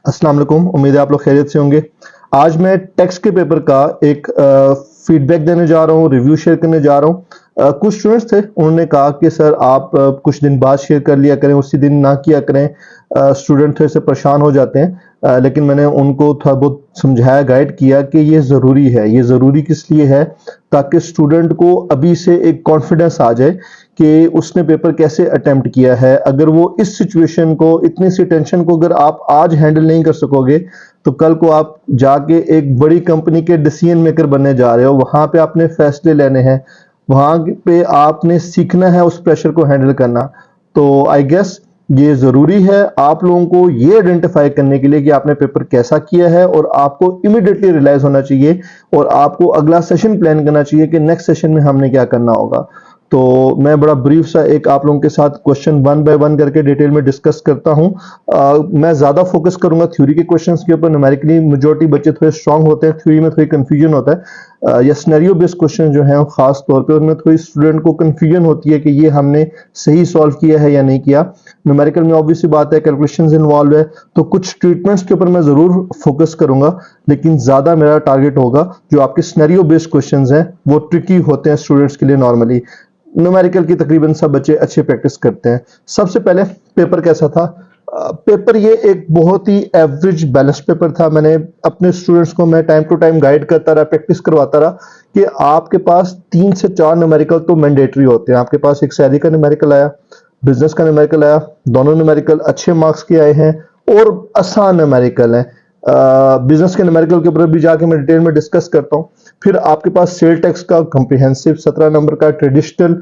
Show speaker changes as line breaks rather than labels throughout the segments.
अस्सलाम वालेकुम। उम्मीद है आप लोग खैरियत से होंगे। आज मैं टेक्स्ट के पेपर का एक फीडबैक देने जा रहा हूँ, रिव्यू शेयर करने जा रहा हूँ। कुछ स्टूडेंट्स थे, उन्होंने कहा कि सर आप कुछ दिन बाद शेयर कर लिया करें, उसी दिन ना किया करें। स्टूडेंट थोड़े से परेशान हो जाते हैं। लेकिन मैंने उनको थोड़ा बहुत समझाया, गाइड किया कि ये ज़रूरी है। ये ज़रूरी किस लिए है? ताकि स्टूडेंट को अभी से एक कॉन्फिडेंस आ जाए कि उसने पेपर कैसे अटेम्प्ट किया है। अगर वो इस सिचुएशन को, इतनी सी टेंशन को अगर आप आज हैंडल नहीं कर सकोगे, तो कल को आप जाके एक बड़ी कंपनी के डिसीजन मेकर बनने जा रहे हो। वहां पे आपने फैसले लेने हैं, वहां पे आपने सीखना है उस प्रेशर को हैंडल करना। तो आई गेस ये ज़रूरी है आप लोगों को ये आइडेंटिफाई करने के लिए कि आपने पेपर कैसा किया है, और आपको इमीडिएटली रियलाइज होना चाहिए और आपको अगला सेशन प्लान करना चाहिए कि नेक्स्ट सेशन में हमने क्या करना होगा। तो मैं बड़ा ब्रीफ सा एक आप लोगों के साथ क्वेश्चन वन बाय वन करके डिटेल में डिस्कस करता हूं। मैं ज़्यादा फोकस करूंगा थ्योरी के क्वेश्चंस के ऊपर। न्यूमेरिकली मेजॉरिटी बच्चे थोड़े स्ट्रांग होते हैं, थ्योरी में थोड़ी कंफ्यूजन होता है। या सिनेरियो बेस्ड क्वेश्चन जो है खास तौर पे उनमें थोड़ी स्टूडेंट को कंफ्यूजन होती है कि ये हमने सही सॉल्व किया है या नहीं किया। न्यूमेरिकल में ऑब्वियसली बात है, कैलकुलेशंस इन्वॉल्व है, तो कुछ ट्रीटमेंट्स के ऊपर मैं ज़रूर फोकस करूंगा। लेकिन ज़्यादा मेरा टारगेट होगा जो आपके सिनेरियो बेस्ड क्वेश्चंस हैं, वो ट्रिकी होते हैं स्टूडेंट्स के लिए। नॉर्मली न्यूमेरिकल की तकरीबन सब बच्चे अच्छे प्रैक्टिस करते हैं। सबसे पहले पेपर कैसा था? पेपर ये एक बहुत ही एवरेज बैलेंस पेपर था। मैंने अपने स्टूडेंट्स को मैं टाइम टू टाइम गाइड करता रहा, प्रैक्टिस करवाता रहा कि आपके पास 3 से 4 न्यूमेरिकल तो मैंडेटरी होते हैं। आपके पास एक सैलरी का न्यूमेरिकल आया, बिजनेस का न्यूमेरिकल आया, दोनों न्यूमेरिकल अच्छे मार्क्स के आए हैं और आसान न्यूमेरिकल है। बिजनेस के न्यूमेरिकल के ऊपर भी जाके मैं डिटेल में डिस्कस करता हूँ। फिर आपके पास सेल टैक्स का कॉम्प्रिहेंसिव 17 नंबर का ट्रेडिशनल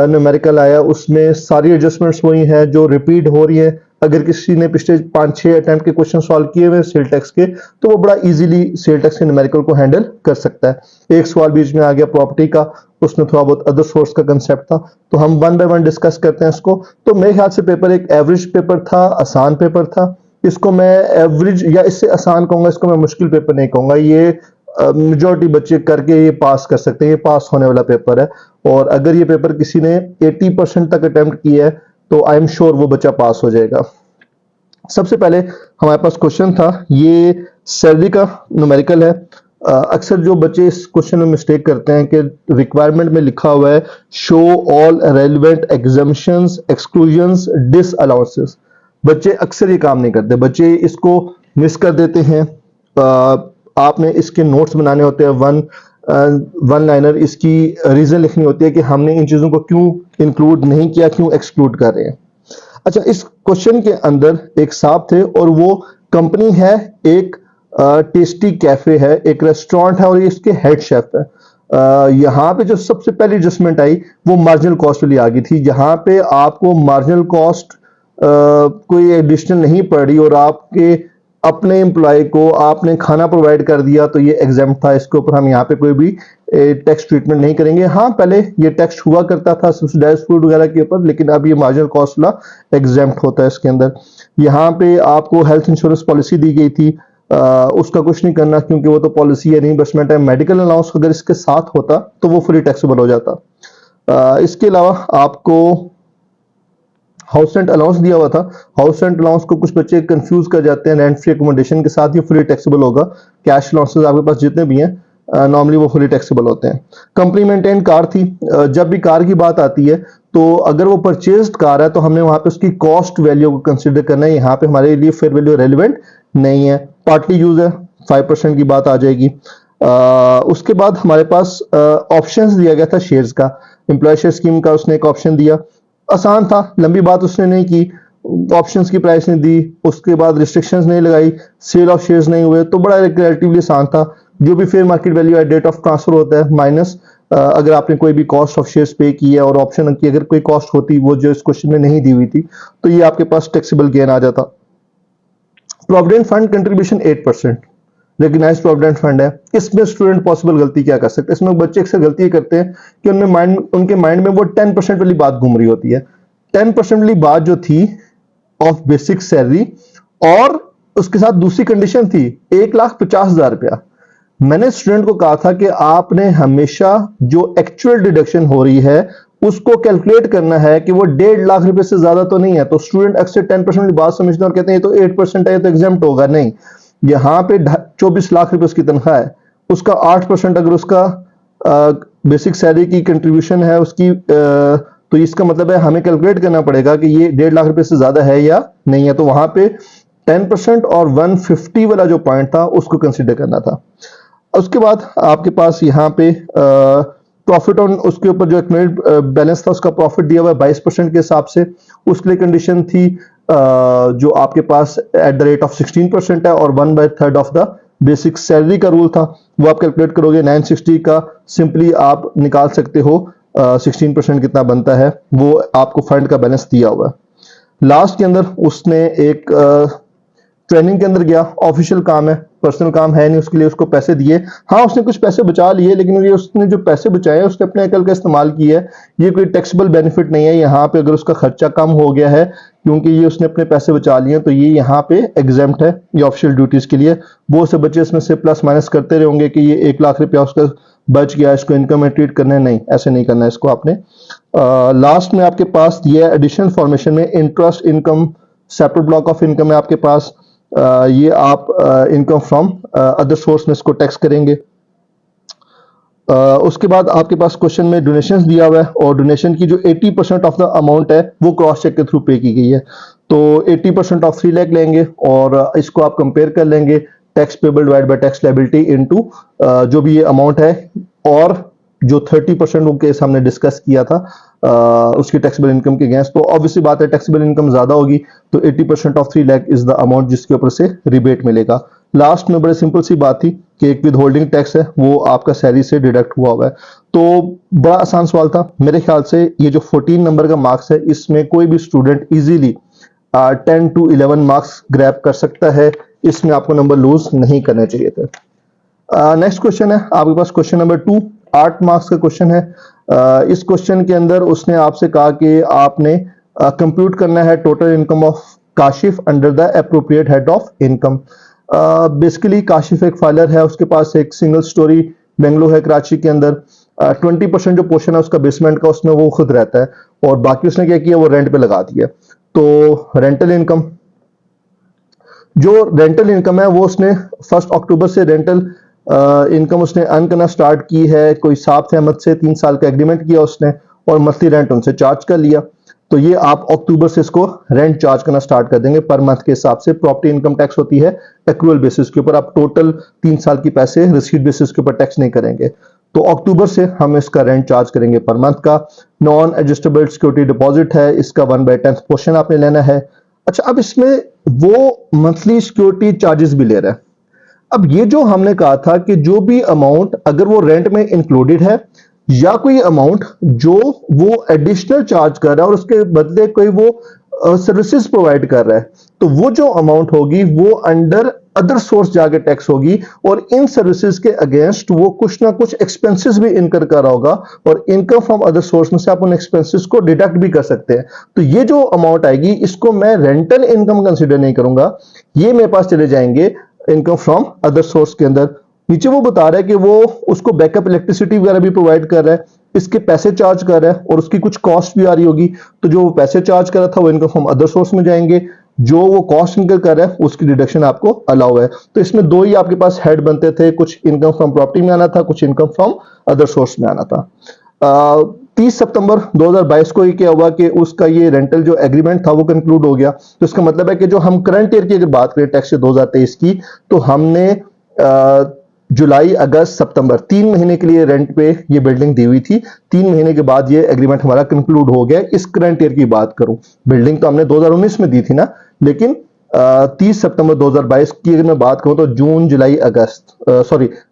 न्यूमेरिकल आया। उसमें सारी एडजस्टमेंट्स वही हैं जो रिपीट हो रही है। अगर किसी ने पिछले 5-6 अटेम्प्ट के क्वेश्चन सॉल्व किए हुए सेल टैक्स के, तो वो बड़ा इजीली सेल टैक्स के न्यूमेरिकल को हैंडल कर सकता है। एक सवाल बीच में आ गया प्रॉपर्टी का, उसमें थोड़ा बहुत अदर सोर्स का कंसेप्ट था। तो हम वन बाय वन डिस्कस करते हैं इसको। तो मेरे ख्याल से पेपर एक एवरेज पेपर था, आसान पेपर था। इसको मैं एवरेज या इससे आसान कहूंगा, इसको मैं मुश्किल पेपर नहीं कहूंगा। ये मेजॉरिटी बच्चे करके ये पास कर सकते हैं, ये पास होने वाला पेपर है। और अगर ये पेपर किसी ने 80% तक अटेम्प्ट किया है, तो आई एम श्योर वो बच्चा पास हो जाएगा। सबसे पहले हमारे पास क्वेश्चन था, ये सैलरी का न्यूमेरिकल है। अक्सर जो बच्चे इस क्वेश्चन में मिस्टेक करते हैं कि रिक्वायरमेंट में लिखा हुआ है show all relevant exemptions, exclusions, disallowances. बच्चे अक्सर ये काम नहीं करते, बच्चे इसको मिस कर देते हैं। आपने इसके नोट्स बनाने होते हैं, वन लाइनर, इसकी रीजन लिखनी होती है कि हमने इन चीजों को क्यों इंक्लूड नहीं किया, क्यों एक्सक्लूड कर रहे हैं। अच्छा, इस क्वेश्चन के अंदर एक साहब थे और वो कंपनी है एक टेस्टी कैफे है, एक रेस्टोरेंट है और ये इसके हेड शेफ है। यहाँ पे जो सबसे पहली एडजस्टमेंट आई वो मार्जिनल कॉस्ट वाली आ गई थी, जहां पे आपको मार्जिनल कॉस्ट कोई एडिशनल नहीं पड़ रही और आपके अपने एम्प्लॉय को आपने खाना प्रोवाइड कर दिया, तो ये एग्जाम था। इसके ऊपर हम यहाँ पे कोई भी टैक्स ट्रीटमेंट नहीं करेंगे। हाँ, पहले ये टैक्स हुआ करता था सब्सिडाइज्ड फूड वगैरह के ऊपर, लेकिन अब ये मार्जिनल कॉस्ट वाला एग्जाम होता है इसके अंदर। यहाँ पे आपको हेल्थ इंश्योरेंस पॉलिसी दी गई थी, उसका कुछ नहीं करना क्योंकि वो तो पॉलिसी है, रिइंबर्समेंट है। मेडिकल अलाउंस अगर इसके साथ होता तो वो फुली टैक्सेबल हो जाता। इसके अलावा आपको हाउस रेंट अलाउंस दिया हुआ था। हाउस रेंट अलाउंस को कुछ बच्चे कंफ्यूज कर जाते हैं, रेंट फ्री अकोमोडेशन के साथ ये फुली टैक्सेबल होगा। कैश अलाउंसेस आपके पास जितने भी हैं नॉर्मली वो फुली टैक्सेबल होते हैं। कंपनी मेंटेन कार थी। जब भी कार की बात आती है तो अगर वो परचेज्ड कार है तो हमने वहां पे उसकी कॉस्ट वैल्यू को कंसिडर करना है। यहाँ पे हमारे लिए फेयर वैल्यू रेलिवेंट नहीं है, पार्टली यूज है, 5% की बात आ जाएगी। उसके बाद हमारे पास ऑप्शंस दिया गया था शेयर्स का, एम्प्लॉय शेयर स्कीम का उसने एक ऑप्शन दिया। आसान था, लंबी बात उसने नहीं की, ऑप्शंस की प्राइस नहीं दी, उसके बाद रिस्ट्रिक्शंस नहीं लगाई, सेल ऑफ शेयर्स नहीं हुए, तो बड़ा रिलेटिवली आसान था। जो भी फेयर मार्केट वैल्यू है डेट ऑफ ट्रांसफर होता है माइनस अगर आपने कोई भी कॉस्ट ऑफ शेयर्स पे की है और ऑप्शन की अगर कोई कॉस्ट होती वो जो इस क्वेश्चन में नहीं दी हुई थी, तो ये आपके पास टैक्सेबल गेन आ जाता। Provident fund contribution 8%, recognised provident fund है। इसमें स्टूडेंट पॉसिबल गलती क्या कर सकते हैं? इसमें बच्चे अक्सर गलती करते हैं कि उनके माइंड में वो 10% वाली बात घूम रही होती है। 10% वाली बात जो थी ऑफ बेसिक सैलरी, और उसके साथ दूसरी कंडीशन थी 1,50,000 रुपया। मैंने स्टूडेंट को कहा था कि आपने हमेशा जो एक्चुअल डिडक्शन हो रही है उसको कैलकुलेट करना है कि वो 1.5 लाख रुपए से ज्यादा तो नहीं है। तो स्टूडेंट अक्सर 10% की बात समझते हैं और कहते हैं ये तो 8% है, ये तो एग्जाम्प्ट होगा। नहीं, यहाँ पे 24 लाख रुपए उसकी तनख्वाह है, उसका 8% अगर उसका बेसिक सैलरी की कंट्रीब्यूशन है उसकी, तो इसका मतलब है हमें कैलकुलेट करना पड़ेगा कि ये 1.5 लाख रुपए से ज्यादा है या नहीं है। तो वहां पे 10% और 150 वाला जो पॉइंट था उसको कंसिडर करना था। उसके बाद आपके पास यहाँ पे प्रॉफिट ऑन, उसके ऊपर जो एक्यूमुलेटेड बैलेंस था उसका प्रॉफिट दिया हुआ है 22% के हिसाब से। उसके लिए कंडीशन थी जो आपके पास एट द रेट ऑफ 16% है और 1/3 ऑफ द बेसिक सैलरी का रूल था, वो आप कैलकुलेट करोगे 960 का सिंपली आप निकाल सकते हो। 16% कितना बनता है वो आपको फंड का बैलेंस दिया हुआ है। लास्ट के अंदर उसने एक ट्रेनिंग के अंदर गया, ऑफिशियल काम है, पर्सनल काम है नहीं, उसके लिए उसको पैसे दिए। हाँ, उसने कुछ पैसे बचा लिए, लेकिन ये उसने जो पैसे बचाए उसने अपने अकल का इस्तेमाल किया है। ये कोई टैक्सेबल बेनिफिट नहीं है। यहाँ पे अगर उसका खर्चा कम हो गया है क्योंकि ये उसने अपने पैसे बचा लिए तो ये यहाँ पे एग्जेम्प्ट है ये ऑफिशियल ड्यूटीज के लिए। वो से बच्चे इसमें से प्लस माइनस करते रहेंगे कि ये 1 लाख रुपया उसका बच गया, इसको इनकम में ट्रीट करना है। नहीं, ऐसे नहीं करना है इसको आपने। लास्ट में आपके पास दिया है एडिशनल फॉर्मेशन में interest income, separate block of income है आपके पास। ये आप इनकम फ्रॉम अदर सोर्स में इसको टैक्स करेंगे। उसके बाद आपके पास क्वेश्चन में डोनेशंस दिया हुआ है और डोनेशन की जो 80% ऑफ द अमाउंट है वो क्रॉस चेक के थ्रू पे की गई है। तो 80% ऑफ 3 लाख लेंगे और इसको आप कंपेयर कर लेंगे tax payable divide by tax liability into जो भी ये अमाउंट है, और जो 30% उनके सामने डिस्कस किया था उसकी टैक्सेबल इनकम के अगेंस्ट। तो ऑब्वियसली बात है टैक्सेबल इनकम ज्यादा होगी तो 80% of 3 lakh is the amount जिसके ऊपर से रिबेट मिलेगा। लास्ट में बड़े सिंपल सी बात थी कि एक विद होल्डिंग टैक्स है वो आपका सैलरी से डिडक्ट हुआ हुआ है। तो बड़ा आसान सवाल था मेरे ख्याल से। ये जो 14 नंबर का मार्क्स है इसमें कोई भी student easily 10 to 11 marks grab कर सकता है, इसमें आपको नंबर लूज नहीं करने चाहिए थे। नेक्स्ट क्वेश्चन है आपके पास क्वेश्चन नंबर 2, 8 मार्क्स का क्वेश्चन है। इस क्वेश्चन के अंदर उसने आपसे कहा कि आपने कंप्यूट करना है total income of Kashif under the appropriate head of income. Basically Kashif एक फाइलर है, उसके पास एक सिंगल स्टोरी बेंगलो है कराची के अंदर। 20% जो पोर्शन है उसका बेसमेंट का उसमें वो खुद रहता है और बाकी उसने क्या किया वो रेंट पे लगा दिया। तो रेंटल इनकम, जो रेंटल इनकम है वो उसने 1 अक्टूबर से रेंटल इनकम उसने अर्न करना स्टार्ट की है। कोई साफ अहमद से 3 साल का एग्रीमेंट किया उसने और मंथली रेंट उनसे चार्ज कर लिया। तो ये आप अक्टूबर से इसको रेंट चार्ज करना स्टार्ट कर देंगे पर मंथ के हिसाब से। प्रॉपर्टी इनकम टैक्स होती है एक्रूअल बेसिस के ऊपर, आप टोटल 3 साल की पैसे रिसीट बेसिस के ऊपर टैक्स नहीं करेंगे। तो अक्टूबर से हम इसका रेंट चार्ज करेंगे पर मंथ का। नॉन एडजस्टेबल सिक्योरिटी डिपॉजिट है, इसका 1/10 पोर्शन आपने लेना है। अच्छा, अब इसमें वो मंथली सिक्योरिटी चार्जेस भी ले रहा है। अब ये जो हमने कहा था कि जो भी अमाउंट अगर वो रेंट में इंक्लूडेड है या कोई अमाउंट जो वो एडिशनल चार्ज कर रहा है और उसके बदले कोई वो सर्विसेज प्रोवाइड कर रहा है, तो वो जो अमाउंट होगी वो अंडर अदर सोर्स जाके टैक्स होगी और इन सर्विसेज के अगेंस्ट वो कुछ ना कुछ एक्सपेंसेस भी इनकर कर रहा होगा और इनकम फ्रॉम अदर सोर्स में से आप उन एक्सपेंसेस को डिडक्ट भी कर सकते हैं। तो ये जो अमाउंट आएगी इसको मैं रेंटल इनकम कंसिडर नहीं करूंगा, ये मेरे पास चले जाएंगे इनकम फ्रॉम अदर सोर्स के अंदर। नीचे वो बता रहा है कि वो उसको बैकअप इलेक्ट्रिसिटी वगैरह भी प्रोवाइड कर रहा है, इसके पैसे चार्ज कर रहा है और उसकी कुछ कॉस्ट भी आ रही होगी। तो जो वो पैसे चार्ज कर रहा था वो इनकम फ्रॉम अदर सोर्स में जाएंगे, जो वो कॉस्ट इनकर कर रहा है उसकी डिडक्शन आपको अलाउ है। तो इसमें दो ही आपके पास हेड बनते थे, कुछ इनकम फ्रॉम प्रॉपर्टी में आना था, कुछ इनकम फ्रॉम अदर सोर्स में आना था। 30 सितंबर 2022 को ये क्या हुआ कि उसका ये रेंटल जो एग्रीमेंट था वो कंक्लूड हो गया। तो इसका मतलब है कि जो हम करंट ईयर की अगर बात करें टैक्स 2023 की, तो हमने जुलाई अगस्त सितंबर 3 महीने के लिए रेंट पे ये बिल्डिंग दी हुई थी। 3 महीने के बाद ये एग्रीमेंट हमारा कंक्लूड हो गया। इस करंट ईयर की बात करूं, बिल्डिंग तो हमने 2019 में दी थी ना, लेकिन 30 सितंबर 2022 की अगर मैं बात करूं तो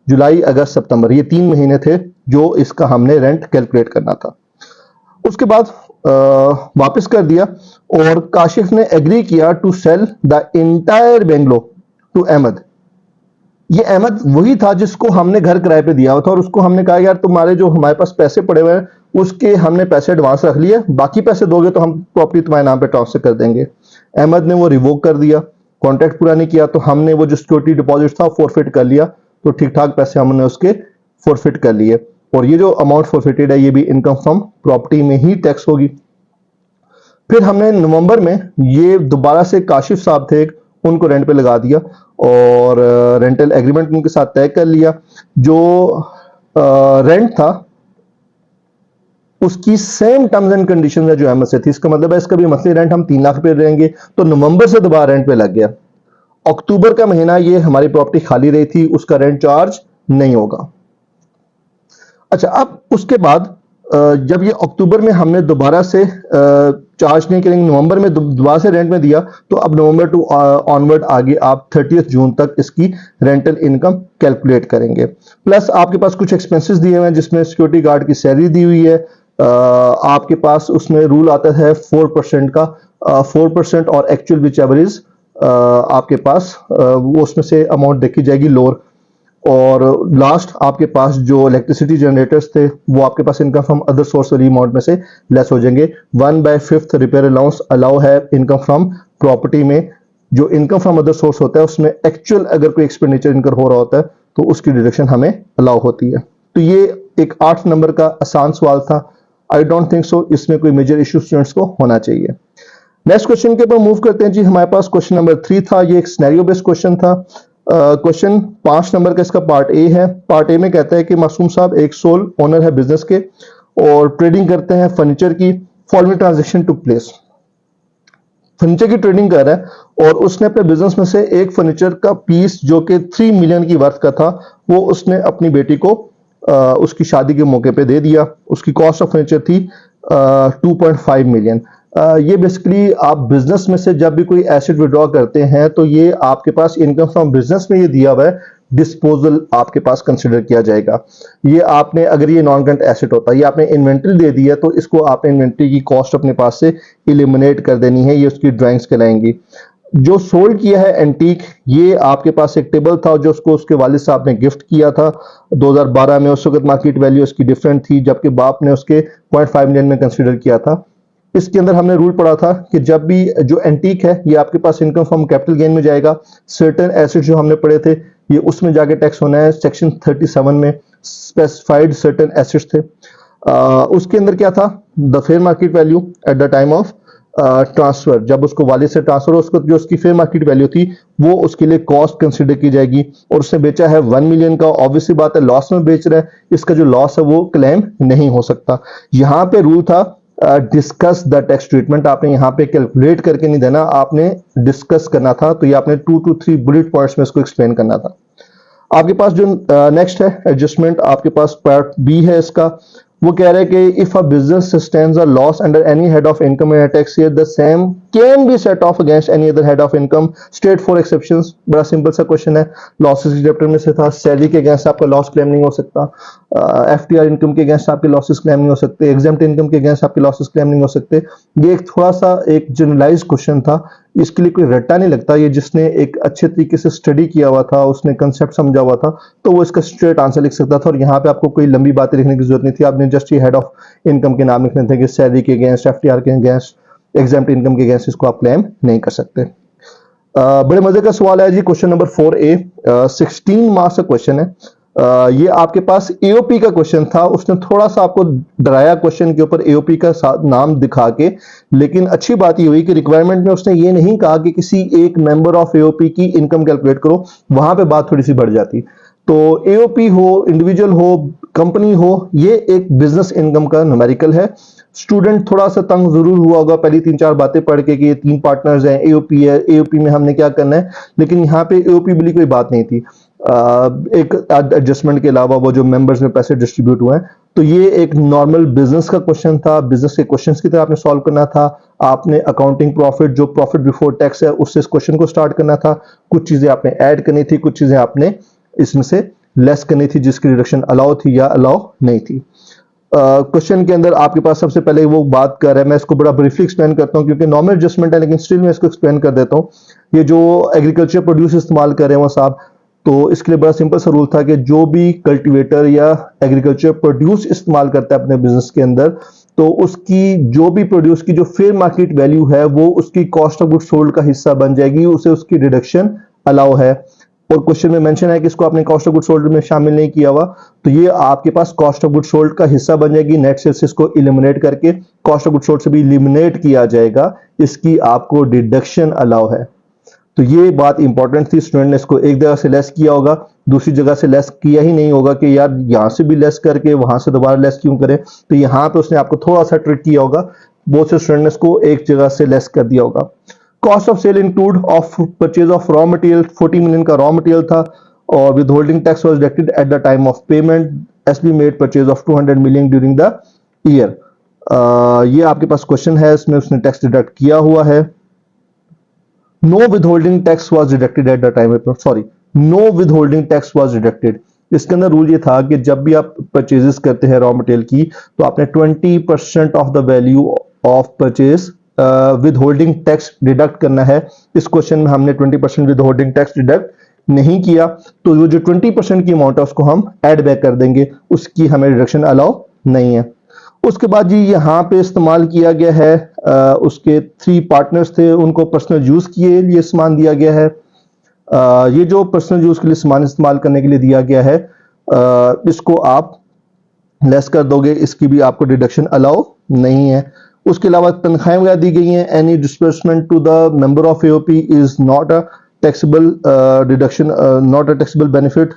जुलाई अगस्त सितंबर ये 3 महीने थे जो इसका हमने रेंट कैलकुलेट करना था। उसके बाद वापस कर दिया और काशिफ ने एग्री किया to sell the entire bungalow to Ahmad. ये अहमद वही था जिसको हमने घर किराए पे दिया हुआ था और उसको हमने कहा यार तुम्हारे जो हमारे पास पैसे पड़े हुए हैं उसके हमने पैसे एडवांस रख लिए, बाकी पैसे दोगे तो हम प्रॉपर्टी तुम्हारे नाम पे ट्रांसफर कर देंगे। अहमद ने वो रिवोक कर दिया, कॉन्ट्रैक्ट पूरा नहीं किया, तो हमने वो जो सिक्योरिटी डिपॉजिट था फोरफिट कर लिया। तो ठीक ठाक पैसे हमने उसके फोरफिट कर लिए। और ये जो अमाउंट फॉरफिटेड है ये भी इनकम फ्रॉम प्रॉपर्टी में ही टैक्स होगी। फिर हमने नवंबर में ये दोबारा से काशिफ साहब थे, उनको रेंट पे लगा दिया और रेंटल एग्रीमेंट उनके साथ तय कर लिया। जो रेंट था उसकी सेम टर्म्स एंड कंडीशन है जो अहमद से थी। इसका मतलब है इसका भी मंथली रेंट हम 3 लाख रुपए देंगे, तो नवंबर से दोबारा रेंट पे लग गया। अक्टूबर का महीना ये हमारी प्रॉपर्टी खाली रही थी, उसका रेंट चार्ज नहीं होगा। अच्छा, अब उसके बाद जब ये अक्टूबर में हमने दोबारा से चार्ज नहीं करेंगे, नवंबर में दोबारा से रेंट में दिया, तो अब नवंबर टू ऑनवर्ड आगे आप 30 जून तक इसकी रेंटल इनकम कैलकुलेट करेंगे। प्लस आपके पास कुछ एक्सपेंसेस दिए हुए हैं जिसमें सिक्योरिटी गार्ड की सैलरी दी हुई है। आपके पास उसमें रूल आता है 4% का, 4% और एक्चुअल विच एवर इज आपके पास वो उसमें से अमाउंट देखी जाएगी लोअर। और लास्ट आपके पास जो इलेक्ट्रिसिटी जनरेटर्स थे वो आपके पास इनकम फ्रॉम अदर सोर्स वाली अमाउंट में से लेस हो जाएंगे। 1/5 रिपेयर अलाउंस अलाउ है इनकम फ्रॉम प्रॉपर्टी में। जो इनकम फ्रॉम अदर सोर्स होता है उसमें एक्चुअल अगर कोई एक्सपेंडिचर इनकर हो रहा होता है तो उसकी डिडक्शन हमें अलाउ होती है। तो ये एक 8 नंबर का आसान सवाल था। आई डोंट थिंक सो इसमें कोई मेजर इशू स्टूडेंट्स को होना चाहिए। नेक्स्ट क्वेश्चन के ऊपर मूव करते हैं जी। हमारे पास क्वेश्चन नंबर 3 था, ये एक सिनेरियो बेस्ड क्वेश्चन था। क्वेश्चन 5 नंबर का इसका पार्ट ए है। पार्ट ए में कहता है कि मासूम साहब एक सोल ओनर है बिजनेस के और ट्रेडिंग करते हैं फर्नीचर की। Following transaction took place. Furniture की ट्रेडिंग कर रहा है और उसने अपने बिजनेस में से एक फर्नीचर का पीस जो कि 3 मिलियन की वर्थ का था वो उसने अपनी बेटी को उसकी शादी के मौके पे दे दिया। उसकी कॉस्ट ऑफ फर्नीचर थी 2.5 मिलियन। ये बेसिकली आप बिजनेस में से जब भी कोई एसेट विड्रॉ करते हैं तो ये आपके पास इनकम फ्रॉम बिजनेस में ये दिया हुआ है, डिस्पोजल आपके पास कंसिडर किया जाएगा। ये आपने अगर ये नॉन करंट एसेट होता है, ये आपने इन्वेंट्री दे दी है तो इसको आपने इन्वेंट्री की कॉस्ट अपने पास से इलिमिनेट कर देनी है, ये उसकी ड्राइंग्स कहलाएंगी। जो सोल्ड किया है एंटीक, ये आपके पास एक टेबल था जो उसको उसके वालिद साहब ने गिफ्ट किया था 2012 में। उस वक्त मार्केट वैल्यू उसकी डिफरेंट थी जबकि बाप ने उसके 0.5 मिलियन में कंसीडर किया था। इसके अंदर हमने रूल पढ़ा था कि जब भी जो एंटीक है ये आपके पास इनकम फ्रॉम कैपिटल गेन में जाएगा। सर्टेन एसेट जो हमने पढ़े थे ये उसमें जाके टैक्स होना है। सेक्शन 37 में स्पेसिफाइड सर्टेन एसेट्स थे। उसके अंदर क्या था, the fair market value eight the time of transfer. जब उसको वालिद से ट्रांसफर हो उसको जो उसकी फेयर मार्केट वैल्यू थी वो उसके लिए कॉस्ट कंसीडर की जाएगी। और उसने बेचा है 1 मिलियन का, ऑब्वियसली बात है लॉस में बेच रहा है, इसका जो लॉस है वो क्लेम नहीं हो सकता। यहाँ पे रूल था डिस्कस द टैक्स ट्रीटमेंट। आपने यहाँ पे कैलकुलेट करके नहीं देना, आपने डिस्कस करना था। तो ये आपने 2 to 3 बुलेट पॉइंट्स में इसको एक्सप्लेन करना था। आपके पास जो नेक्स्ट है एडजस्टमेंट, आपके पास पार्ट बी है इसका। वो कह रहे हैं कि if a business sustains a loss under any head of income in a tax year the same can be set of against any other head of income state for exceptions. बड़ा simple सा question है। Losses के chapter में से था। Salary के against आपका loss claim नहीं हो सकता, एफटीआर इनकम के अगेंस्ट आपके लॉसेस क्लेम नहीं हो सकते, एग्जेम्प्ट इनकम के अगेंस्ट आपके लॉसेस क्लेम नहीं हो सकते। ये एक थोड़ा सा एक जनरलाइज क्वेश्चन था, इसके लिए कोई रट्टा नहीं लगता। ये जिसने एक अच्छे तरीके से स्टडी किया हुआ था, उसने कंसेप्ट समझा हुआ था, तो वो इसका स्ट्रेट आंसर लिख सकता था। और यहाँ पे आपको कोई लंबी बातें लिखने की जरूरत नहीं थी। आपने जस्ट ये हेड ऑफ इनकम के नाम लिखने थे कि सैलरी के अगेंस्ट, एफटीआर के अगेंस्ट, एग्जेम्प्ट इनकम के अगेंस्ट इसको आप क्लेम नहीं कर सकते। बड़े मजे का सवाल है जी, क्वेश्चन नंबर 4A। 16 मार्क्स का क्वेश्चन है। ये आपके पास एओपी का क्वेश्चन था। उसने थोड़ा सा आपको डराया क्वेश्चन के ऊपर एओपी का नाम दिखा के, लेकिन अच्छी बात ये हुई कि रिक्वायरमेंट में उसने ये नहीं कहा कि किसी एक मेंबर ऑफ एओपी की इनकम कैलकुलेट करो, वहां पे बात थोड़ी सी बढ़ जाती। तो एओपी हो, इंडिविजुअल हो, कंपनी हो, ये एक बिजनेस इनकम का न्यूमेरिकल है। स्टूडेंट थोड़ा सा तंग जरूर हुआ होगा पहली 3-4 बातें पढ़ के कि ये 3 पार्टनर्स हैं, एओपी है, एओपी में हमने क्या करना है, लेकिन यहाँ पे एओपी वाली कोई बात नहीं थी। एक एडजस्टमेंट के अलावा वो जो मेंबर्स में पैसे डिस्ट्रीब्यूट हुए हैं, तो ये एक नॉर्मल बिजनेस का क्वेश्चन था। बिजनेस के क्वेश्चंस की तरह आपने सॉल्व करना था। आपने अकाउंटिंग प्रॉफिट जो प्रॉफिट बिफोर टैक्स है उससे इस क्वेश्चन को स्टार्ट करना था। कुछ चीजें आपने ऐड करनी थी, कुछ चीजें आपने इसमें से लेस करनी थी जिसकी रिडक्शन अलाउ थी या अलाउ नहीं थी। क्वेश्चन के अंदर आपके पास सबसे पहले वो बात कर रहा है, मैं इसको बड़ा ब्रीफली एक्सप्लेन करता हूं क्योंकि नॉर्मल एडजस्टमेंट है, लेकिन स्टिल मैं इसको एक्सप्लेन कर देता हूं। ये जो एग्रीकल्चर प्रोड्यूस इस्तेमाल कर रहे हैं वो साहब, तो इसके लिए बड़ा सिंपल सा रूल था कि जो भी कल्टीवेटर या एग्रीकल्चर प्रोड्यूस इस्तेमाल करता है अपने बिजनेस के अंदर, तो उसकी जो भी प्रोड्यूस की जो फेयर मार्केट वैल्यू है वो उसकी कॉस्ट ऑफ गुड्स सोल्ड का हिस्सा बन जाएगी, उसे उसकी डिडक्शन अलाउ है। और क्वेश्चन में मेंशन है कि इसको आपने कॉस्ट ऑफ गुड सोल्ड में शामिल नहीं किया हुआ, तो ये आपके पास कॉस्ट ऑफ गुड सोल्ड का हिस्सा बन जाएगी। नेट सेल्स इसको इलिमिनेट करके कॉस्ट ऑफ गुड सोल्ड से भी इलिमिनेट किया जाएगा, इसकी आपको डिडक्शन अलाउ है। तो ये बात इंपॉर्टेंट थी, स्टूडेंट ने इसको एक जगह से लेस किया होगा, दूसरी जगह से लेस किया ही नहीं होगा कि यार यहां से भी लेस करके वहां से दोबारा लेस क्यों करें। तो यहां पे उसने आपको थोड़ा सा ट्रिक किया होगा, बहुत से स्टूडेंट ने इसको एक जगह से लेस कर दिया होगा। Cost of sale include of purchase of raw material, 40 million का रॉ मटेरियल था और withholding tax was deducted at the time of payment. SB made purchase of 200 million during the year. ये आपके पास question है, इसमें उसने tax deduct किया हुआ है। No withholding tax was deducted at the time of, sorry, no withholding tax was deducted. इसके अंदर रूल ये था कि जब भी आप परचेजेस करते हैं रॉ मटेरियल की, तो आपने 20% of the value of purchase with holding tax deduct करना है। इस क्वेश्चन में हमने 20% विद होल्डिंग टैक्स डिडक्ट नहीं किया, तो वो जो 20% की अमाउंट है उसको हम ऐड बैक कर देंगे, उसकी हमें डिडक्शन अलाउ नहीं है। उसके बाद जी यहाँ पे इस्तेमाल किया गया है, उसके 3 पार्टनर्स थे, उनको पर्सनल यूज के लिए सामान दिया गया है। ये जो पर्सनल यूज के लिए सामान इस्तेमाल करने के लिए दिया गया है, इसको आप लेस कर दोगे, इसकी भी आपको डिडक्शन अलाउ नहीं है। उसके अलावा तनख्वाहें वगैरह दी गई हैं। Any disbursement to the member of AOP is not a taxable deduction, not a taxable benefit,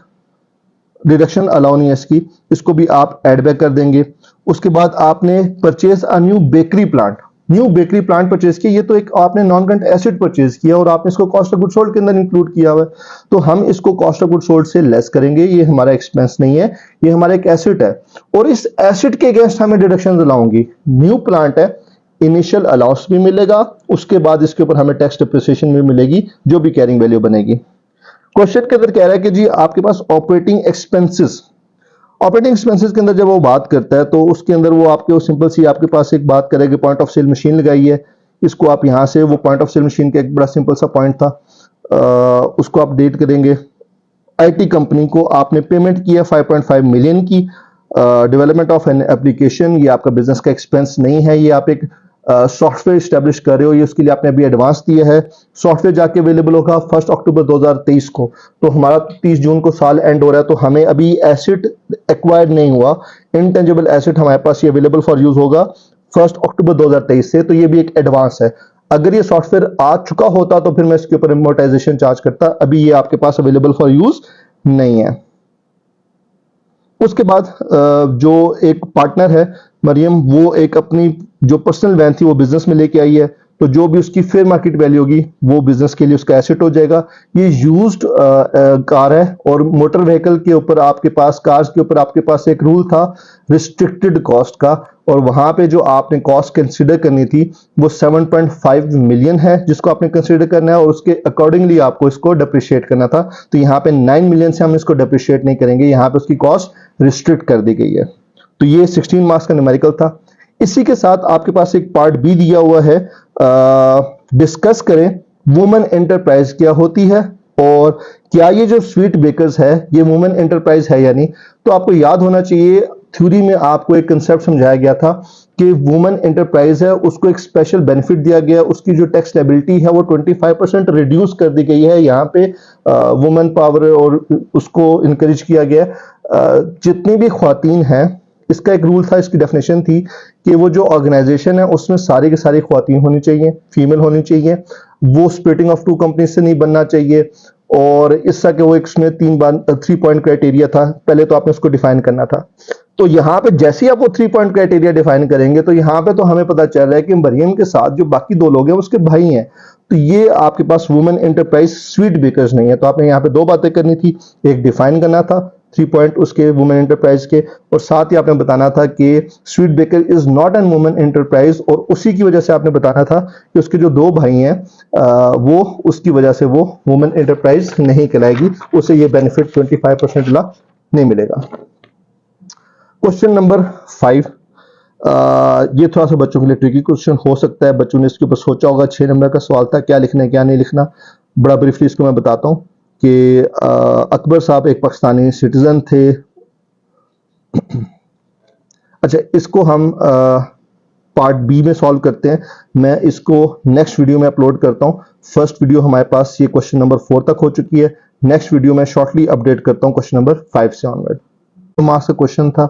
deduction allow नहीं है इसकी, इसको भी आप ऐड बैक कर देंगे। उसके बाद आपने purchase a new bakery plant, new bakery plant purchase किया, ये तो एक आपने नॉन करंट एसेट परचेज किया और आपने इसको कॉस्ट ऑफ गुड सोल्ड के अंदर इंक्लूड किया हुआ है, तो हम इसको कॉस्ट ऑफ गुड सोल्ड से लेस करेंगे, ये हमारा एक्सपेंस नहीं है, ये हमारा एक एसेट है और इस एसेट के अगेंस्ट हमें डिडक्शन अलाउंगी। न्यू प्लांट है, इनिशियल अलाउंस भी मिलेगा, उसके बाद इसके ऊपर हमें टैक्स डिप्रिसिएशन भी मिलेगी, जो भी कैरिंग वैल्यू बनेगी। क्वेश्चन के अंदर कह रहा है कि जी आपके पास ऑपरेटिंग एक्सपेंसेस, ऑपरेटिंग एक्सपेंसेस के अंदर जब वो बात करता है तो उसके अंदर वो आपके सिंपल सी आपके पास एक बात करेगा, पॉइंट ऑफ सेल मशीन लगाई है, इसको आप यहां से, वो पॉइंट ऑफ सेल मशीन का एक बड़ा सिंपल सा पॉइंट था, उसको आप डेट करेंगे। आईटी कंपनी को आपने पेमेंट किया 5.5 मिलियन की, डेवलपमेंट ऑफ एन एप्लीकेशन, ये आपका बिजनेस का एक्सपेंस नहीं है, ये आप एक सॉफ्टवेयर स्टैब्लिश कर रहे हो, ये उसके लिए आपने अभी एडवांस दिया है। सॉफ्टवेयर जाके अवेलेबल होगा 1 अक्टूबर 2023 को, तो हमारा 30 जून को साल एंड हो रहा है, तो हमें अभी एसेट एक्वायर्ड नहीं हुआ, इंटेंजिबल एसेट हमारे पास ये अवेलेबल फॉर यूज होगा 1 अक्टूबर 2023 से, तो ये भी एक एडवांस है। अगर ये सॉफ्टवेयर आ चुका होता तो फिर मैं इसके ऊपर अमोर्टाइजेशन चार्ज करता, अभी ये आपके पास अवेलेबल फॉर यूज नहीं है। उसके बाद जो एक पार्टनर है मरियम, वो एक अपनी जो पर्सनल वैन थी वो बिजनेस में लेके आई है, तो जो भी उसकी फेयर मार्केट वैल्यू होगी वो बिजनेस के लिए उसका एसेट हो जाएगा। ये यूज्ड कार है और मोटर व्हीकल के ऊपर आपके पास, कार्स के ऊपर आपके पास एक रूल था रिस्ट्रिक्टेड कॉस्ट का, और वहां पे जो आपने कॉस्ट कंसीडर करनी थी वो 7.5 मिलियन है जिसको आपने कंसीडर करना है, और उसके अकॉर्डिंगली आपको इसको डिप्रिशिएट करना था। तो यहाँ पे 9 मिलियन से हम इसको डिप्रिशिएट नहीं करेंगे, यहाँ पे उसकी कॉस्ट रिस्ट्रिक्ट कर दी गई है। तो ये 16 मार्क्स का न्यूमेरिकल था। इसी के साथ आपके पास एक पार्ट बी दिया हुआ है, डिस्कस करें वुमेन एंटरप्राइज क्या होती है और क्या ये जो स्वीट बेकर्स है ये वुमेन एंटरप्राइज है या नहीं। तो आपको याद होना चाहिए, थ्योरी में आपको एक कंसेप्ट समझाया गया था कि वुमेन एंटरप्राइज है, उसको एक स्पेशल बेनिफिट दिया गया, उसकी जो टैक्स लायबिलिटी है वो 25% रिड्यूस कर दी गई है। यहाँ पे वुमेन पावर और उसको इनकरेज किया गया। जितनी भी ख्वातीन हैं, इसका एक रूल था, इसकी डेफिनेशन थी कि वो जो ऑर्गेनाइजेशन है उसमें सारी की सारी ख्वातीन होनी चाहिए, फीमेल होनी चाहिए, वो स्प्लिटिंग ऑफ 2 कंपनी से नहीं बनना चाहिए, और इसका कि वो एक उसमें 3 पॉइंट क्राइटेरिया था, पहले तो आपने उसको डिफाइन करना था। तो यहाँ पे जैसे ही आप वो 3 पॉइंट क्राइटेरिया डिफाइन करेंगे तो यहाँ पे तो हमें पता चल रहा है कि मरियम के साथ जो बाकी 2 लोग हैं उसके भाई हैं, तो ये आपके पास वुमेन एंटरप्राइज स्वीट बेकर्स नहीं है। तो आपने यहाँ पे 2 बातें करनी थी, एक डिफाइन करना था 3 पॉइंट उसके वुमेन एंटरप्राइज के, और साथ ही आपने बताना था कि sweet baker is not an women enterprise, और उसी की वजह से आपने बताना था कि उसके जो 2 भाई हैं वो उसकी वजह से वो वुमेन एंटरप्राइज नहीं कहलाएगी, उसे ये बेनिफिट 25% ला नहीं मिलेगा। क्वेश्चन नंबर 5, ये थोड़ा सा बच्चों के लिए ट्रिकी क्वेश्चन हो सकता है, बच्चों ने इसके ऊपर सोचा होगा। 6 नंबर का सवाल था, क्या लिखना है क्या नहीं लिखना। बड़ा ब्रीफली इसको मैं बताता हूँ कि अकबर साहब एक पाकिस्तानी सिटीजन थे। अच्छा, इसको हम पार्ट बी में सॉल्व करते हैं। मैं इसको नेक्स्ट वीडियो में अपलोड करता हूं। फर्स्ट वीडियो हमारे पास ये क्वेश्चन नंबर 4 तक हो चुकी है। नेक्स्ट वीडियो में शॉर्टली अपडेट करता हूं क्वेश्चन नंबर 5 से ऑनवर्ड। तो मार्क्स का क्वेश्चन था,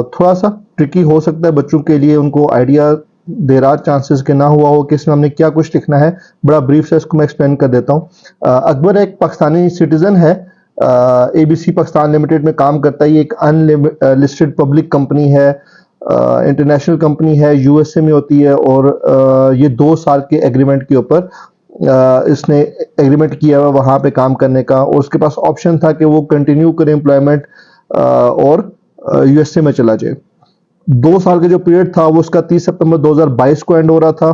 थोड़ा सा ट्रिकी हो सकता है बच्चों के लिए, उनको आइडिया देर आर चांसेस के ना हुआ हो कि इसमें हमने क्या कुछ लिखना है। बड़ा ब्रीफ से इसको मैं एक्सप्लेन कर देता हूं। अकबर एक पाकिस्तानी सिटीजन है, एबीसी पाकिस्तान लिमिटेड में काम करता है। ये एक अनलिस्टेड पब्लिक कंपनी है, इंटरनेशनल कंपनी है, यूएसए में होती है और ये 2 साल के एग्रीमेंट के ऊपर इसने एग्रीमेंट किया हुआ वहां पे काम करने का, और उसके पास ऑप्शन था कि वो कंटिन्यू करे एम्प्लॉयमेंट और यूएसए में चला जाए। 2 साल का जो पीरियड था वो उसका 30 सितंबर 2022 को एंड हो रहा था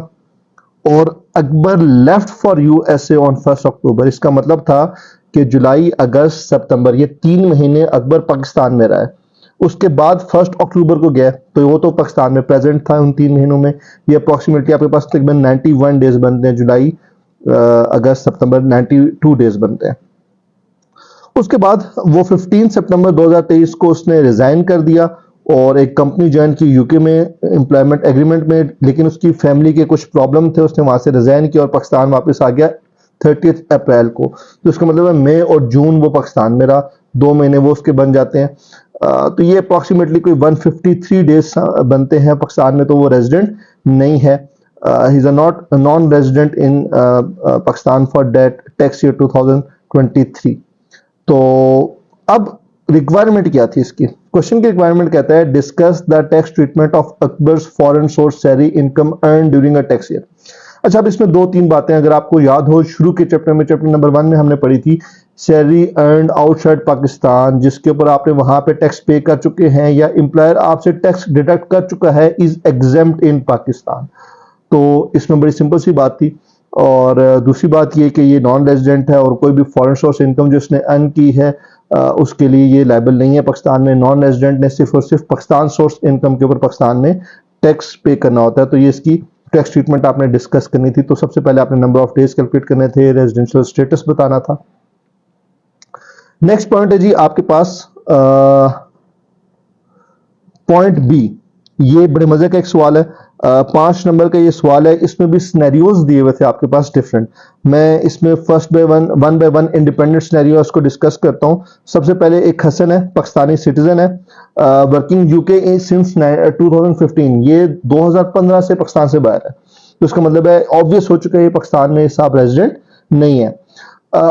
और Akbar left for USA on 1 अक्टूबर। इसका मतलब था कि जुलाई, अगस्त, सितंबर, ये 3 महीने अकबर पाकिस्तान में रहा है। उसके बाद 1 अक्टूबर को गया, तो वो तो पाकिस्तान में प्रेजेंट था उन 3 महीनों में। ये अप्रोक्सीमेटली आपके पास तकरीबन 91 डेज बनते हैं, जुलाई, अगस्त, सितंबर 92 डेज बनते हैं। उसके बाद वो 15 सितंबर 2023 को उसने रिजाइन कर दिया और एक कंपनी ज्वाइन की यूके में एम्प्लॉयमेंट एग्रीमेंट में, लेकिन उसकी फैमिली के कुछ प्रॉब्लम थे, उसने वहां से रिजाइन किया और पाकिस्तान वापस आ गया 30 अप्रैल को। तो इसका मतलब है मई और जून वो पाकिस्तान में रहा, 2 महीने वो उसके बन जाते हैं। तो ये अप्रोक्सीमेटली कोई 153 डेज बनते हैं पाकिस्तान में, तो वो रेजिडेंट नहीं है। He is not non resident in Pakistan for that tax year 2023। तो अब रिक्वायरमेंट क्या थी इसकी? क्वेश्चन की रिक्वायरमेंट कहता है discuss the tax treatment of Akbar's foreign source salary income earn during a tax year. अच्छा, अब इसमें 2-3 बातें अगर आपको याद हो, शुरू के चैप्टर में, चैप्टर नंबर 1 में हमने पढ़ी थी सैलरी अर्न आउटसाइड पाकिस्तान, जिसके ऊपर आपने वहां पे टैक्स पे कर चुके हैं या एम्प्लॉयर आपसे टैक्स डिडक्ट कर चुका है, इज एग्जेम्प्ट इन पाकिस्तान। तो इसमें बड़ी सिंपल सी बात थी। और दूसरी बात ये कि ये नॉन रेजिडेंट है और कोई भी फॉरेन सोर्स इनकम जो उसने अर्न की है उसके लिए ये लायबल नहीं है पाकिस्तान में। नॉन रेजिडेंट ने सिर्फ और सिर्फ पाकिस्तान सोर्स इनकम के ऊपर पाकिस्तान में टैक्स पे करना होता है। तो ये इसकी टैक्स ट्रीटमेंट आपने डिस्कस करनी थी। तो सबसे पहले आपने नंबर ऑफ डेज कैलकुलेट करने थे, रेजिडेंशियल स्टेटस बताना था। नेक्स्ट पॉइंट है जी आपके पास पॉइंट बी। ये बड़े मजे का एक सवाल है, 5 नंबर का ये सवाल है। इसमें भी सिनेरियोज दिए हुए थे आपके पास डिफरेंट। मैं इसमें one by one independent scenarios को डिस्कस करता हूं। सबसे पहले एक हसन है, पाकिस्तानी सिटीजन है, वर्किंग यूके सिंस 2015। ये 2015 से पाकिस्तान से बाहर है, तो इसका मतलब है ऑब्वियस हो चुका है ये पाकिस्तान में साहब रेजिडेंट नहीं है।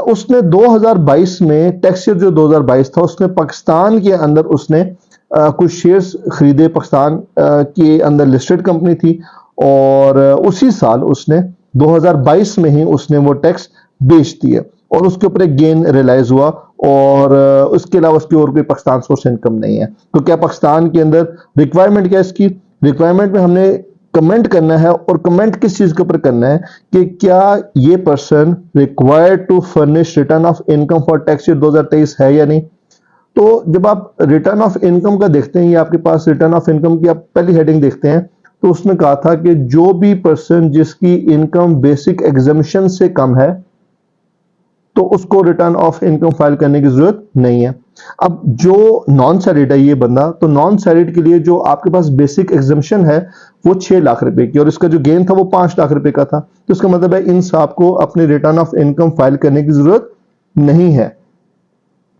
उसने 2022 में टैक्स ईयर जो 2022 था उसने पाकिस्तान के अंदर उसने कुछ शेयर्स खरीदे, पाकिस्तान के अंदर लिस्टेड कंपनी थी, और उसी साल उसने 2022 में ही उसने वो टैक्स बेच दिया और उसके ऊपर एक गेन रियलाइज हुआ, और उसके अलावा उसकी और कोई पाकिस्तान सोर्स इनकम नहीं है। तो क्या पाकिस्तान के अंदर रिक्वायरमेंट क्या है इसकी? रिक्वायरमेंट में हमने कमेंट करना है, और कमेंट किस चीज के ऊपर करना है कि क्या ये person required to furnish return of income for tax year 2023 है या नहीं। तो जब आप रिटर्न ऑफ इनकम का देखते हैं, ये आपके पास रिटर्न ऑफ इनकम की आप पहली हेडिंग देखते हैं, तो उसने कहा था कि जो भी पर्सन जिसकी इनकम बेसिक एग्जम्पशन से कम है तो उसको रिटर्न ऑफ इनकम फाइल करने की जरूरत नहीं है। अब जो नॉन सैलरीड है ये बंदा, तो नॉन सैलरीड के लिए जो आपके पास बेसिक एग्जम्पशन है वो 6 लाख रुपए की, और इसका जो गेन था वो 5 लाख रुपए का था। तो इसका मतलब है इन साहब को अपनी रिटर्न ऑफ इनकम फाइल करने की जरूरत नहीं है।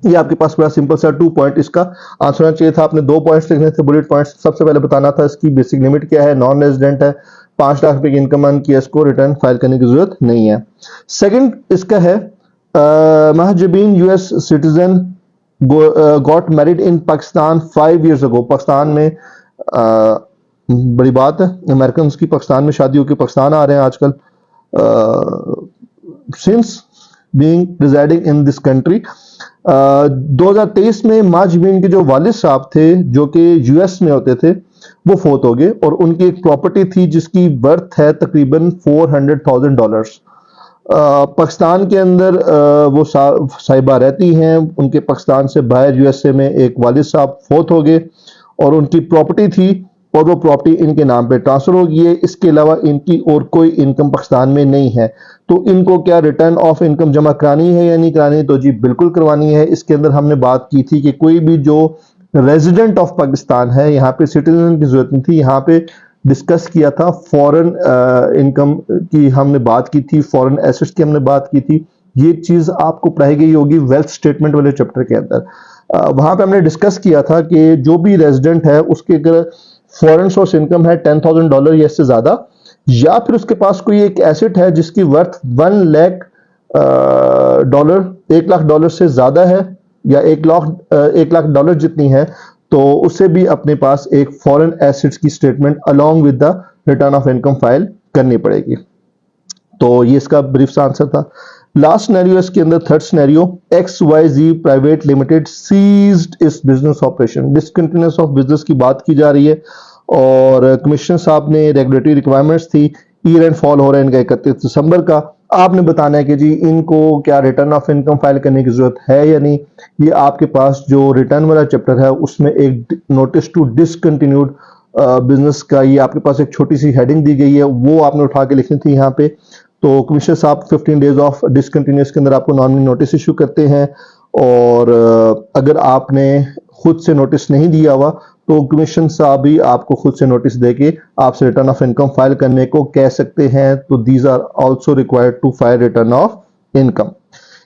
ये आपके पास बड़ा सिंपल सा 2 पॉइंट इसका आंसर होना चाहिए था। आपने 2 पॉइंट्स लिखने थे, बुलेट पॉइंट्स। सबसे पहले बताना था इसकी बेसिक लिमिट क्या है, नॉन रेजिडेंट है, 5 लाख रुपए की इनकम अर्न की, इसको रिटर्न फाइल करने की जरूरत नहीं है। सेकंड इसका है Mahjabeen US citizen got married in Pakistan 5 years ago। Pakistan में बड़ी बात है, अमेरिकन की पाकिस्तान में शादी होकर पाकिस्तान आ रहे हैं आजकल। Since being residing in this country, 2023 में महजबीन के जो वालिद साहब थे जो कि यूएस में होते थे वो फोत हो गए, और उनकी एक प्रॉपर्टी थी जिसकी वर्थ है तकरीबन $400,000। पाकिस्तान के अंदर वो साहिबा रहती हैं, उनके पाकिस्तान से बाहर यूएसए में एक वालिद साहब फोत हो गए और उनकी प्रॉपर्टी थी, और वो प्रॉपर्टी इनके नाम पे ट्रांसफर हो गई है। इसके अलावा इनकी और कोई इनकम पाकिस्तान में नहीं है। तो इनको क्या रिटर्न ऑफ इनकम जमा करानी है या नहीं करानी? तो जी बिल्कुल करवानी है। इसके अंदर हमने बात की थी कि कोई भी जो रेजिडेंट ऑफ पाकिस्तान है, यहाँ पे सिटीजन की जरूरत नहीं थी, यहाँ पे डिस्कस किया था, फॉरेन इनकम की हमने बात की थी, फॉरेन एसेट्स की हमने बात की थी। ये चीज आपको पढ़ाई गई होगी वेल्थ स्टेटमेंट वाले चैप्टर के अंदर। वहां पे हमने डिस्कस किया था कि जो भी रेजिडेंट है उसके अगर फॉरेन सोर्स इनकम है $10,000 या इससे ज्यादा, या फिर उसके पास कोई एक एसेट है जिसकी वर्थ 1 लाख डॉलर से ज्यादा है, या 1 लाख डॉलर जितनी है, तो उसे भी अपने पास एक फॉरेन एसेट्स की statement along with the return of income file करनी पड़ेगी। तो ये इसका ब्रीफ सा आंसर था। लास्ट सिनेरियो इसके अंदर, third scenario, XYZ private limited ceased its business operation, discontinuance of business की बात की जा रही है, और कमिश्नर साहब ने रेगुलेटरी रिक्वायरमेंट्स थी, ईयर एंड फॉल हो रहा है इनका 31 दिसंबर का। आपने बताना है कि जी इनको क्या रिटर्न ऑफ इनकम फाइल करने की जरूरत है या नहीं। ये आपके पास जो रिटर्न वाला चैप्टर है उसमें एक नोटिस टू डिसकंटिन्यूड बिजनेस का ये आपके पास एक छोटी सी हेडिंग दी गई है, वो आपने उठा के लिखनी थी यहाँ पे। तो कमिश्नर साहब 15 डेज ऑफ डिसकंटिन्यूस के अंदर आपको नॉर्मली नोटिस इशू करते हैं, और अगर आपने खुद से नोटिस नहीं दिया हुआ तो कमीशन साहब भी आपको खुद से नोटिस देके आपसे रिटर्न ऑफ इनकम फाइल करने को कह सकते हैं। तो these are also required to file return of income.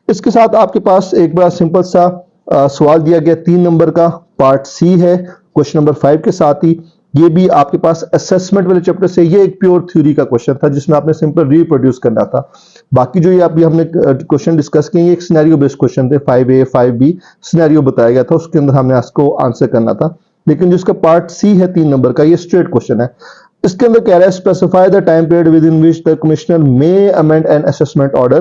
इसके साथ आपके पास एक बड़ा सिंपल सा सवाल दिया गया 3 नंबर का, पार्ट सी है क्वेश्चन नंबर 5 के साथ ही। ये भी आपके पास असेसमेंट वाले चैप्टर से, ये एक प्योर थ्योरी का क्वेश्चन था जिसमें आपने सिंपल रिप्रोड्यूस करना था। बाकी जो ये अभी हमने क्वेश्चन डिस्कस किए, एक सिनेरियो बेस्ड क्वेश्चन थे, 5A 5B सिनेरियो बताया गया था, उसके अंदर हमने इसको आंसर करना था। लेकिन जिसका पार्ट सी है 3 नंबर का, ये स्ट्रेट क्वेश्चन है। इसके अंदर कह रहा है specify the time period with in which the commissioner may amend an assessment order.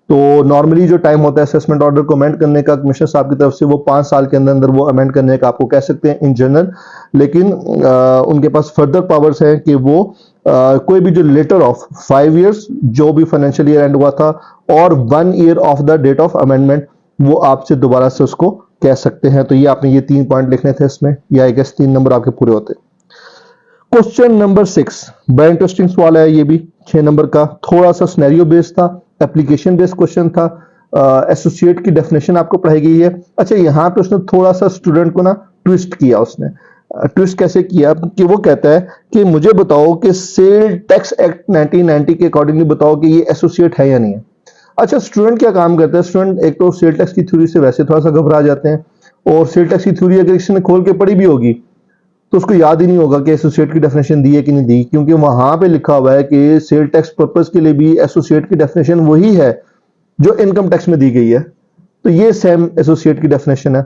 तो नॉर्मली जो टाइम होता है असेसमेंट ऑर्डर को अमेंड करने का कमिश्नर साहब की तरफ से, वो 5 साल के अंदर अंदर वो अमेंड करने का आपको कह सकते हैं इन जनरल। लेकिन उनके पास फर्दर पावर्स हैं कि वो कोई भी जो लेटर ऑफ 5 इयर्स जो भी फाइनेंशियल ईयर एंड हुआ था, और 1 year of the date of amendment, वो आपसे दोबारा से उसको कह सकते हैं। तो ये आपने ये 3 पॉइंट लिखने थे इसमें, या आई गेस 3 नंबर आपके पूरे होते। क्वेश्चन नंबर 6 बड़ा इंटरेस्टिंग सवाल है, ये भी 6 नंबर का, थोड़ा सा सिनेरियो बेस्ड था, एप्लीकेशन बेस्ड क्वेश्चन था। एसोसिएट की डेफिनेशन आपको पढ़ाई गई है। अच्छा, यहाँ पे उसने थोड़ा सा स्टूडेंट को ना ट्विस्ट किया। उसने ट्विस्ट कैसे किया कि वो कहता है कि मुझे बताओ कि सेल टैक्स एक्ट 1990 के अकॉर्डिंगली बताओ कि ये एसोसिएट है या नहीं है। अच्छा, स्टूडेंट क्या काम करता है, स्टूडेंट एक तो सेल टैक्स की थ्योरी से वैसे थोड़ा सा घबरा जाते हैं, और सेल टैक्स की थ्योरी अगर किसी ने खोल के पढ़ी भी होगी तो उसको याद ही नहीं होगा कि एसोसिएट की डेफिनेशन दी है कि नहीं दी, क्योंकि वहां पे लिखा हुआ है कि सेल टैक्स पर्पस के लिए भी एसोसिएट की डेफिनेशन वही है जो इनकम टैक्स में दी गई है। तो ये सेम एसोसिएट की डेफिनेशन है।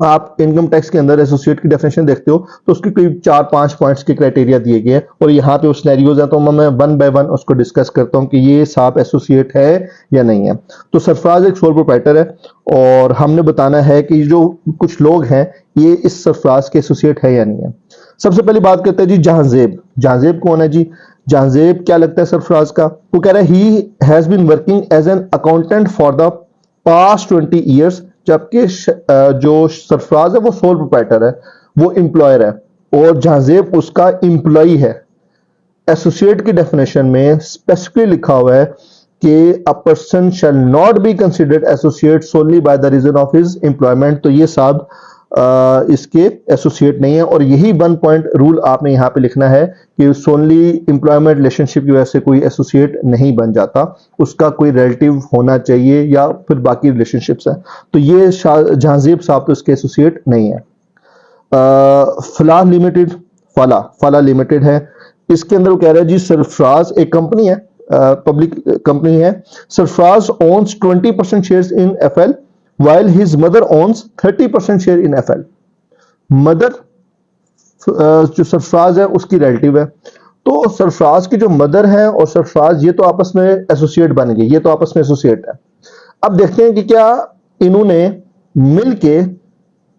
आप इनकम टैक्स के अंदर एसोसिएट की डेफिनेशन देखते हो तो उसके कोई 4-5 पॉइंट्स के क्राइटेरिया दिए गए हैं, और यहाँ पे उस सिनेरियोज है, तो मैं 1 बाय 1 उसको डिस्कस करता हूँ कि ये साहब एसोसिएट है या नहीं है। तो सरफराज एक सोल प्रोप्राइटर है, और हमने बताना है कि जो कुछ लोग हैं ये इस सरफराज के एसोसिएट है या नहीं है। सबसे पहली बात करते हैं जी जहांजेब। जहांजेब कौन है जी? जहांजेब क्या लगता है सरफराज का? वो कह रहा है he has been working as an accountant for the past 20 years, जबकि जो सरफराज है वो सोल प्रोप्राइटर है, वो एम्प्लॉयर है, और जहांजेब उसका एम्प्लॉई है। एसोसिएट की डेफिनेशन में स्पेसिफिकली लिखा हुआ है कि a person shall not be considered associate solely by the reason of his employment. तो ये साहब इसके एसोसिएट नहीं है, और यही 1 पॉइंट रूल आपने यहाँ पे लिखना है कि सोनली एम्प्लॉयमेंट रिलेशनशिप की वजह से कोई एसोसिएट नहीं बन जाता, उसका कोई रिलेटिव होना चाहिए या फिर बाकी रिलेशनशिप्स है। तो ये जहांजेब साहब तो इसके एसोसिएट नहीं है। फलाह लिमिटेड, फला लिमिटेड है। इसके अंदर वो कह रहा है जी सरफराज एक कंपनी है, पब्लिक कंपनी है। Sarfaraz owns 20% shares in FL while his mother owns 30% share in FL। Mother जो सरफराज है उसकी रिलेटिव है, तो सरफराज की जो मदर है और सरफराज ये तो आपस में एसोसिएट बन गए, ये तो आपस में एसोसिएट है। अब देखते हैं कि क्या इन्होंने मिलके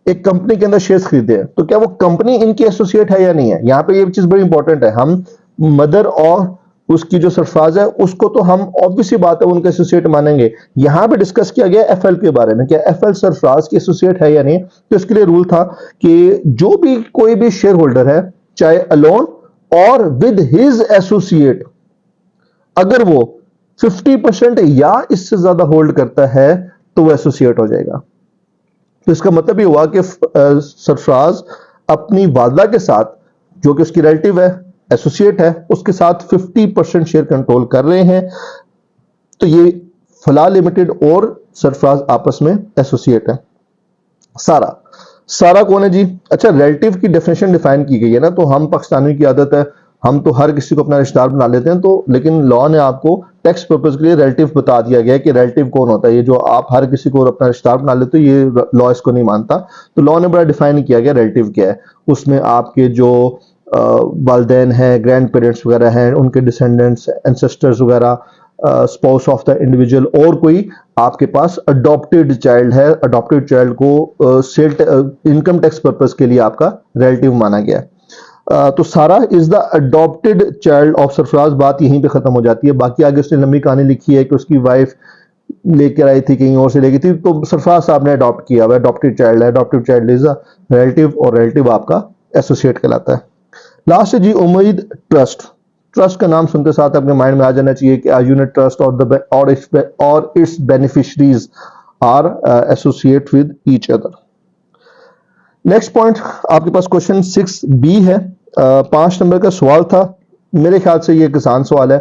एक कंपनी के अंदर शेयर्स खरीदे हैं, तो क्या वो कंपनी इनकी एसोसिएट है या नहीं है। यहां पे ये चीज बड़ी इंपॉर्टेंट है। हम मदर और उसकी जो सरफराज है उसको तो हम ऑब्वियसली बात है उनके एसोसिएट मानेंगे। यहां पे डिस्कस किया गया एफएल के बारे में, क्या एफएल सरफराज की एसोसिएट है या नहीं। तो इसके लिए रूल था कि जो भी कोई भी शेयर होल्डर है, चाहे अलोन और विद हिज एसोसिएट, अगर वो 50% या इससे ज्यादा होल्ड करता है तो वो एसोसिएट हो जाएगा। तो इसका मतलब ये हुआ कि सरफराज अपनी वालदा के साथ, जो कि उसकी रिलेटिव है, एसोसिएट है उसके साथ 50% शेयर कंट्रोल कर रहे हैं, तो ये फलाह लिमिटेड और सरफराज आपस में एसोसिएट है। सारा सारा कौन है जी? अच्छा, रिलेटिव की डेफिनेशन डिफाइन की गई है ना, तो हम पाकिस्तानियों की आदत है हम तो हर किसी को अपना रिश्तेदार बना लेते हैं, तो लेकिन लॉ ने आपको टैक्स पर्पज के लिए रिलेटिव बता दिया गया है कि रिलेटिव कौन होता है। ये जो आप हर किसी को अपना रिश्तेदार बना लेते हो, ये लॉ इसको नहीं मानता, तो लॉ ने बड़ा डिफाइन किया गया रिलेटिव क्या है। उसमें आपके जो वालदैन हैं, ग्रैंड पेरेंट्स वगैरह हैं, उनके डिसेंडेंट्स, एंसेस्टर्स वगैरह, स्पाउस ऑफ द इंडिविजुअल, और कोई आपके पास अडॉप्टेड चाइल्ड है, अडॉप्टेड चाइल्ड को इनकम टैक्स पर्पज के लिए आपका रिलेटिव माना गया है। तो सारा is the adopted child of Sarfaraz, बात यहीं पे खत्म हो जाती है। बाकी आगे उसने लंबी कहानी लिखी है कि उसकी वाइफ लेकर आई थी, कहीं और से लेके थी, तो सरफराज साहब ने अडॉप्ट किया हुआ अडॉप्टेड चाइल्ड है। Adopted child is a relative, और रिलेटिव आपका एसोसिएट कहलाता है। लास्ट है जी उम्मीद ट्रस्ट। ट्रस्ट का नाम सुनते साथ अपने माइंड में आ जाना चाहिए कि यूनिट ट्रस्ट और its beneficiaries are associate with each other. Next point आपके पास क्वेश्चन 6B है, 5 नंबर का सवाल था। मेरे ख्याल से ये एक आसान सवाल है,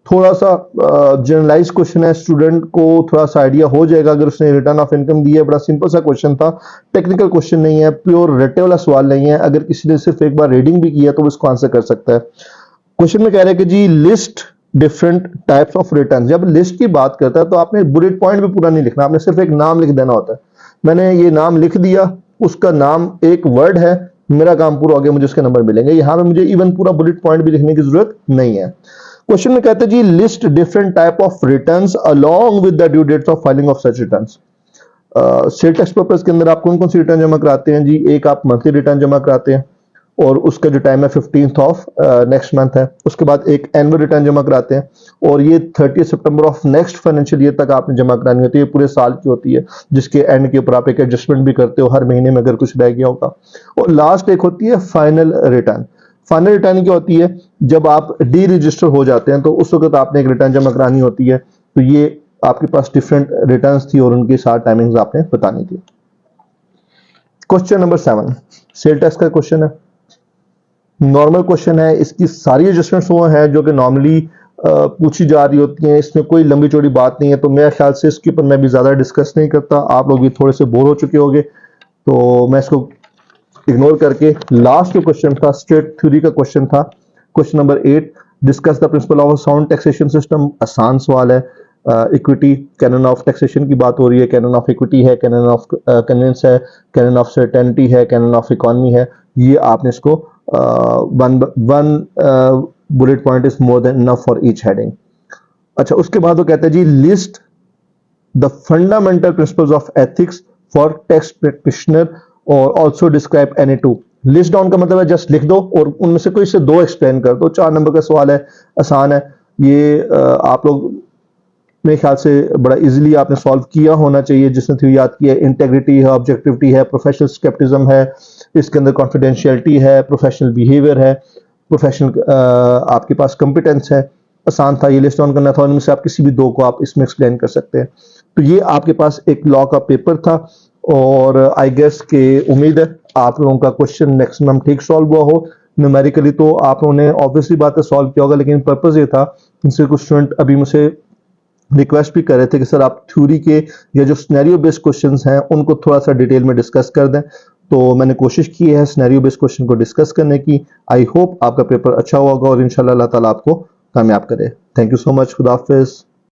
थोड़ा सा जनरलाइज क्वेश्चन है, स्टूडेंट को थोड़ा सा आइडिया हो जाएगा अगर उसने रिटर्न ऑफ इनकम दी है। बड़ा सिंपल सा क्वेश्चन था, टेक्निकल क्वेश्चन नहीं है, प्योर रट्टे वाला सवाल नहीं है। अगर किसी ने सिर्फ एक बार रीडिंग भी की है तो वो इसको आंसर कर सकता है। क्वेश्चन में कह रहे हैं कि जी list different types of return. जब लिस्ट की बात करता है तो आपने बुलेट पॉइंट भी पूरा नहीं लिखना, आपने सिर्फ एक नाम लिख देना होता है। मैंने ये नाम लिख दिया, उसका नाम एक वर्ड है, मेरा काम पूरा हो गया, मुझे उसके नंबर मिलेंगे। यहां पे मुझे इवन पूरा बुलेट पॉइंट भी लिखने की जरूरत नहीं है। क्वेश्चन में कहते हैं जी list different type of returns along with the due dates of filing of such returns. Sale tax purpose के अंदर आप कौन कौन सी रिटर्न जमा कराते हैं जी? एक आप मंथली रिटर्न जमा कराते हैं और उसका जो टाइम है 15th ऑफ नेक्स्ट मंथ है। उसके बाद एक एनुअल रिटर्न जमा कराते हैं और ये 30 सितंबर ऑफ नेक्स्ट फाइनेंशियल ईयर तक आपने जमा करानी होती है, पूरे साल की होती है, जिसके एंड के ऊपर आप एक एडजस्टमेंट भी करते हो हर महीने में अगर कुछ रह गया होगा। और लास्ट एक होती है फाइनल रिटर्न। फाइनल रिटर्न क्या होती है? जब आप डी रजिस्टर हो जाते हैं तो उस वक्त आपने एक रिटर्न जमा करानी होती है। तो ये आपके पास डिफरेंट रिटर्न थी और उनकी साथ टाइमिंग्स आपने बतानी थी। क्वेश्चन नंबर 7 सेल टैक्स का क्वेश्चन है, नॉर्मल क्वेश्चन है। इसकी सारी एडजस्टमेंट्स वो हैं जो कि नॉर्मली पूछी जा रही होती हैं, इसमें कोई लंबी चौड़ी बात नहीं है, तो मेरे ख्याल से इसके ऊपर मैं भी ज़्यादा डिस्कस नहीं करता। आप लोग भी थोड़े से बोर हो चुके होंगे, तो मैं इसको इग्नोर करके लास्ट जो क्वेश्चन था स्टेट थ्योरी का क्वेश्चन था, question number 8, discuss the principle of sound taxation system. आसान सवाल है। इक्विटी कैनन ऑफ टैक्सेशन की बात हो रही है, कैनन ऑफ इक्विटी है, कैनन ऑफ कन्वेंस है, कैनन ऑफ सर्टेनिटी है, कैनन ऑफ इकोनॉमी है। ये आपने इसको one bullet point is more than enough for each heading. अच्छा, उसके बाद वो कहते हैं जी list the fundamental principles of ethics for tax practitioner और also describe any two. List down का मतलब है जस्ट लिख दो और उनमें से कोई से दो एक्सप्लेन कर दो। 4 नंबर का सवाल है, आसान है ये। आप लोग मेरे ख्याल से बड़ा इजीली आपने सॉल्व किया होना चाहिए जिसने थ्योरी याद की है। इंटेग्रिटी है, ऑब्जेक्टिविटी है, प्रोफेशनल स्केप्टिज्म है, इसके अंदर कॉन्फिडेंशियलिटी है, प्रोफेशनल बिहेवियर है, प्रोफेशनल आपके पास कॉम्पिटेंस है। आसान था, ये लिस्ट डाउन करना था, उनमें से आप किसी भी दो को आप इसमें एक्सप्लेन कर सकते हैं। तो ये आपके पास एक लॉ का पेपर था और आई गेस के उम्मीद है आप लोगों का क्वेश्चन मैक्सिमम ठीक सॉल्व हुआ हो। न्यूमेरिकली तो आप लोगों ने ऑब्वियसली बात है सॉल्व किया होगा, लेकिन पर्पज ये था, इनसे कुछ स्टूडेंट अभी मुझसे रिक्वेस्ट भी कर रहे थे कि सर आप थ्योरी के या जो सिनेरियो बेस्ड क्वेश्चंस हैं उनको थोड़ा सा डिटेल में डिस्कस कर दें, तो मैंने कोशिश की है सिनेरियो बेस्ड क्वेश्चन को डिस्कस करने की। आई होप आपका पेपर अच्छा होगा और इंशाल्लाह अल्लाह ताला आपको कामयाब करे। Thank you so much. खुदा हाफिज।